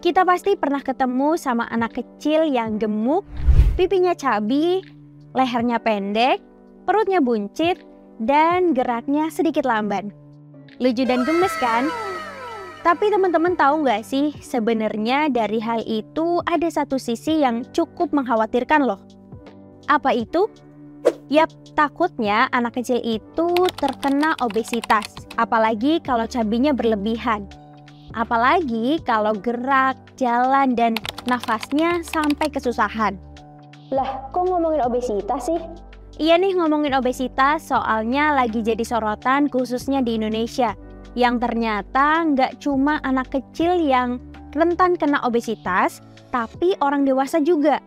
Kita pasti pernah ketemu sama anak kecil yang gemuk, pipinya cabi, lehernya pendek, perutnya buncit, dan geraknya sedikit lamban. Lucu dan gemes kan? Tapi teman-teman tahu nggak sih, sebenarnya dari hal itu ada satu sisi yang cukup mengkhawatirkan loh. Apa itu? Yap, takutnya anak kecil itu terkena obesitas, apalagi kalau cabinya berlebihan. Apalagi kalau gerak, jalan, dan nafasnya sampai kesusahan. Lah, kok ngomongin obesitas sih? Iya nih, ngomongin obesitas soalnya lagi jadi sorotan khususnya di Indonesia. Yang ternyata nggak cuma anak kecil yang rentan kena obesitas, tapi orang dewasa juga.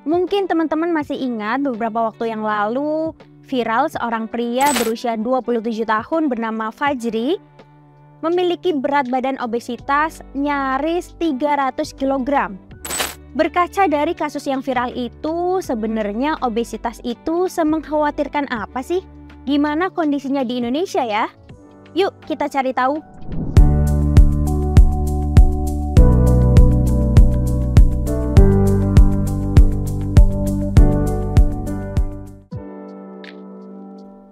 Mungkin teman-teman masih ingat beberapa waktu yang lalu viral seorang pria berusia 27 tahun bernama Fajri memiliki berat badan obesitas nyaris 300 kg. Berkaca dari kasus yang viral itu, sebenarnya obesitas itu semengkhawatirkan apa sih? Gimana kondisinya di Indonesia ya? Yuk kita cari tahu.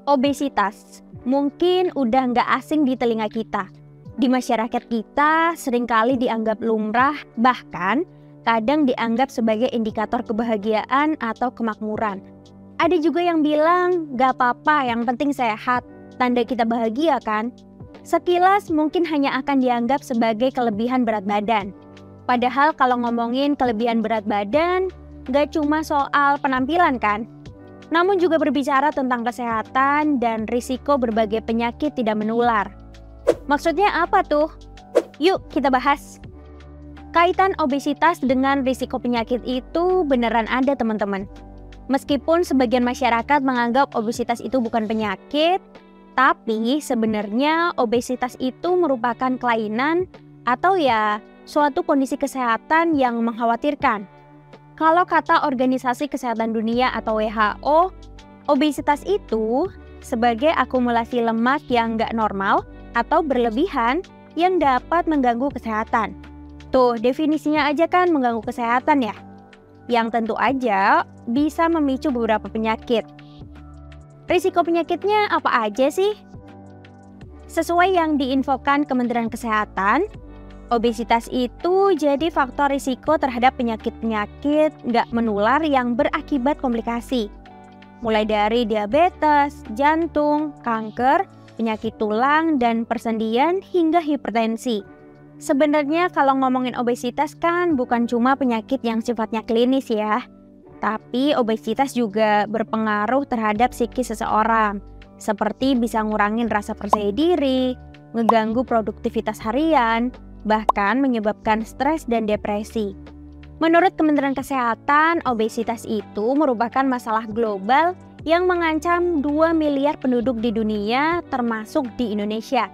Obesitas mungkin udah nggak asing di telinga kita. Di masyarakat kita seringkali dianggap lumrah, bahkan kadang dianggap sebagai indikator kebahagiaan atau kemakmuran. Ada juga yang bilang, gak apa-apa, yang penting sehat, tanda kita bahagia kan? Sekilas mungkin hanya akan dianggap sebagai kelebihan berat badan. Padahal kalau ngomongin kelebihan berat badan, gak cuma soal penampilan kan? Namun juga berbicara tentang kesehatan dan risiko berbagai penyakit tidak menular. Maksudnya apa tuh? Yuk kita bahas. Kaitan obesitas dengan risiko penyakit itu beneran ada teman-teman. Meskipun sebagian masyarakat menganggap obesitas itu bukan penyakit, tapi sebenarnya obesitas itu merupakan kelainan atau ya suatu kondisi kesehatan yang mengkhawatirkan. Kalau kata Organisasi Kesehatan Dunia atau WHO, obesitas itu sebagai akumulasi lemak yang nggak normal atau berlebihan yang dapat mengganggu kesehatan. Tuh, definisinya aja kan mengganggu kesehatan ya. Yang tentu aja bisa memicu beberapa penyakit. Risiko penyakitnya apa aja sih? Sesuai yang diinfokan Kementerian Kesehatan, obesitas itu jadi faktor risiko terhadap penyakit-penyakit nggak menular yang berakibat komplikasi. Mulai dari diabetes, jantung, kanker, penyakit tulang, dan persendian hingga hipertensi. Sebenarnya kalau ngomongin obesitas kan bukan cuma penyakit yang sifatnya klinis ya. Tapi obesitas juga berpengaruh terhadap psikis seseorang. Seperti bisa ngurangin rasa percaya diri, ngeganggu produktivitas harian, bahkan menyebabkan stres dan depresi. Menurut Kementerian Kesehatan, obesitas itu merupakan masalah global yang mengancam 2 miliar penduduk di dunia, termasuk di Indonesia.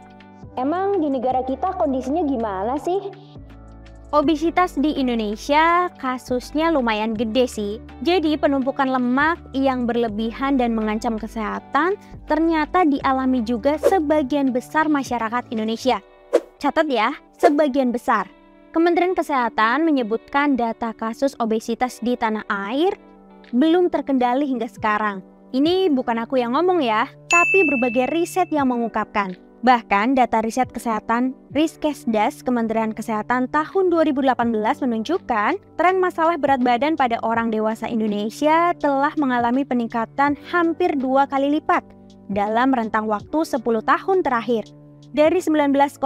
Emang di negara kita kondisinya gimana sih? Obesitas di Indonesia kasusnya lumayan gede sih. Jadi penumpukan lemak yang berlebihan dan mengancam kesehatan ternyata dialami juga sebagian besar masyarakat Indonesia. Catat ya, sebagian besar. Kementerian Kesehatan menyebutkan data kasus obesitas di tanah air belum terkendali hingga sekarang. Ini bukan aku yang ngomong ya, tapi berbagai riset yang mengungkapkan. Bahkan data riset kesehatan Riskesdas Kementerian Kesehatan tahun 2018 menunjukkan tren masalah berat badan pada orang dewasa Indonesia telah mengalami peningkatan hampir 2 kali lipat dalam rentang waktu 10 tahun terakhir. Dari 19,1%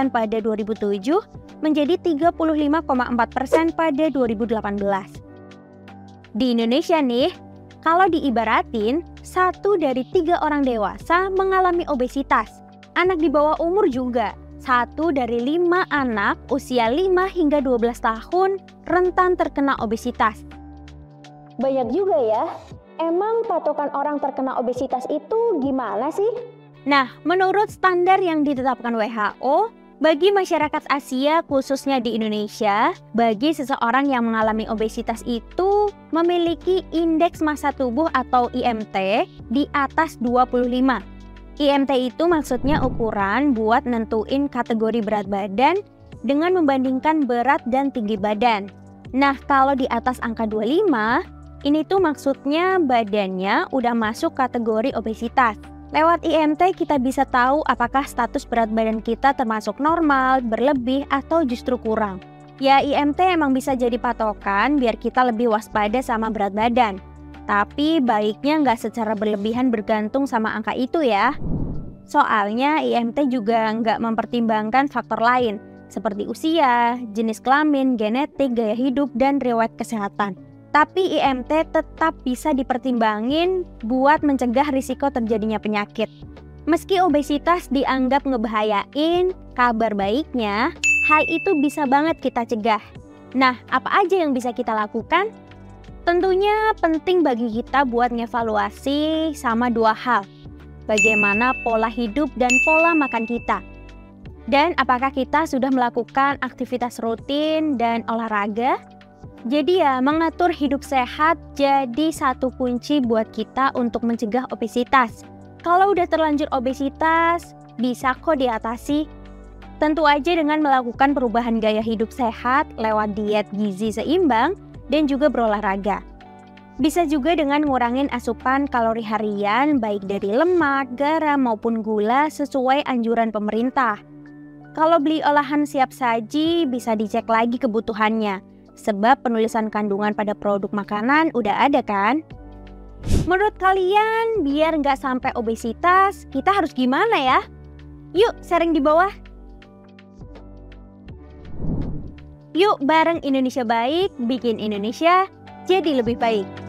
pada 2007 menjadi 35,4% pada 2018. Di Indonesia nih, kalau diibaratin, 1 dari 3 orang dewasa mengalami obesitas. Anak di bawah umur juga. 1 dari 5 anak usia 5 hingga 12 tahun rentan terkena obesitas. Banyak juga ya. Emang patokan orang terkena obesitas itu gimana sih? Nah, menurut standar yang ditetapkan WHO, bagi masyarakat Asia khususnya di Indonesia, bagi seseorang yang mengalami obesitas itu memiliki indeks massa tubuh atau IMT di atas 25. IMT itu maksudnya ukuran buat nentuin kategori berat badan dengan membandingkan berat dan tinggi badan. Nah, kalau di atas angka 25, ini tuh maksudnya badannya udah masuk kategori obesitas. Lewat IMT kita bisa tahu apakah status berat badan kita termasuk normal, berlebih, atau justru kurang. Ya, IMT emang bisa jadi patokan biar kita lebih waspada sama berat badan. Tapi baiknya nggak secara berlebihan bergantung sama angka itu ya. Soalnya IMT juga nggak mempertimbangkan faktor lain, seperti usia, jenis kelamin, genetik, gaya hidup, dan riwayat kesehatan. Tapi IMT tetap bisa dipertimbangin buat mencegah risiko terjadinya penyakit. Meski obesitas dianggap ngebahayain, kabar baiknya, hal itu bisa banget kita cegah. Nah, apa aja yang bisa kita lakukan? Tentunya penting bagi kita buat ngevaluasi sama dua hal. Bagaimana pola hidup dan pola makan kita. Dan apakah kita sudah melakukan aktivitas rutin dan olahraga? Jadi ya, mengatur hidup sehat jadi satu kunci buat kita untuk mencegah obesitas. Kalau udah terlanjur obesitas, bisa kok diatasi. Tentu aja dengan melakukan perubahan gaya hidup sehat lewat diet gizi seimbang dan juga berolahraga. Bisa juga dengan ngurangin asupan kalori harian baik dari lemak, garam maupun gula sesuai anjuran pemerintah. Kalau beli olahan siap saji, bisa dicek lagi kebutuhannya. Sebab penulisan kandungan pada produk makanan udah ada kan? Menurut kalian, biar nggak sampai obesitas, kita harus gimana ya? Yuk, sharing di bawah. Yuk bareng Indonesia Baik, bikin Indonesia jadi lebih baik.